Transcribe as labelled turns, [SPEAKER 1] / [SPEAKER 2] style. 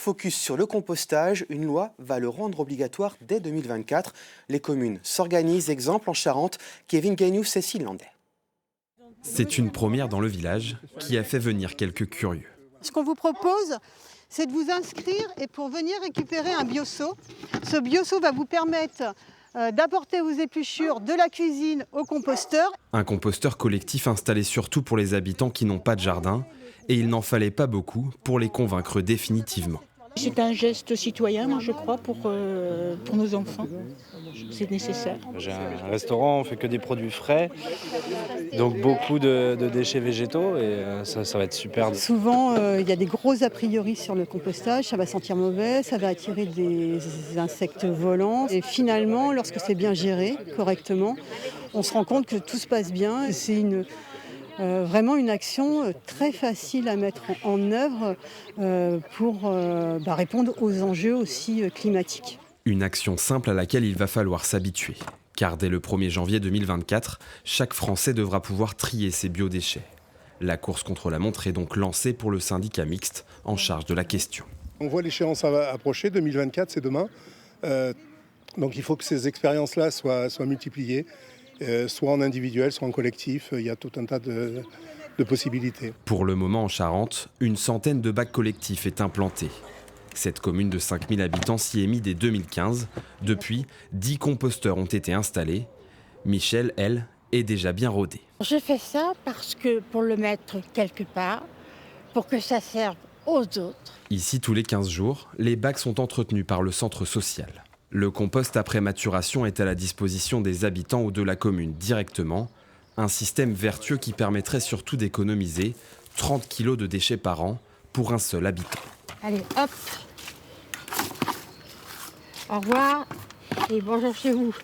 [SPEAKER 1] Focus sur le compostage, une loi va le rendre obligatoire dès 2024. Les communes s'organisent, exemple en Charente, Kevin Gagnou, Cécile Landais.
[SPEAKER 2] C'est une première dans le village qui a fait venir quelques curieux.
[SPEAKER 3] Ce qu'on vous propose, c'est de vous inscrire et pour venir récupérer un bioseau. Ce bioseau va vous permettre d'apporter vos épluchures de la cuisine au composteur.
[SPEAKER 2] Un composteur collectif installé surtout pour les habitants qui n'ont pas de jardin, et il n'en fallait pas beaucoup pour les convaincre définitivement.
[SPEAKER 4] C'est un geste citoyen, moi, je crois, pour nos enfants. C'est nécessaire.
[SPEAKER 5] J'ai un restaurant, on ne fait que des produits frais, donc beaucoup de déchets végétaux et ça va être super.
[SPEAKER 3] Souvent, il y a des gros a priori sur le compostage, ça va sentir mauvais, ça va attirer des insectes volants. Et finalement, lorsque c'est bien géré correctement, on se rend compte que tout se passe bien. C'est vraiment une action très facile à mettre en œuvre pour répondre aux enjeux aussi climatiques.
[SPEAKER 2] Une action simple à laquelle il va falloir s'habituer. Car dès le 1er janvier 2024, chaque Français devra pouvoir trier ses biodéchets. La course contre la montre est donc lancée pour le syndicat mixte en charge de la question.
[SPEAKER 6] On voit l'échéance approcher, 2024 c'est demain. Donc il faut que ces expériences-là soient multipliées. Soit en individuel, soit en collectif, il y a tout un tas de possibilités.
[SPEAKER 2] Pour le moment en Charente, une centaine de bacs collectifs est implantée. Cette commune de 5000 habitants s'y est mise dès 2015. Depuis, 10 composteurs ont été installés. Michel, elle, est déjà bien rodée.
[SPEAKER 4] Je fais ça parce que pour le mettre quelque part, pour que ça serve aux autres.
[SPEAKER 2] Ici, tous les 15 jours, les bacs sont entretenus par le centre social. Le compost après maturation est à la disposition des habitants ou de la commune directement. Un système vertueux qui permettrait surtout d'économiser 30 kilos de déchets par an pour un seul habitant.
[SPEAKER 4] Allez, hop. Au revoir et bonjour chez vous.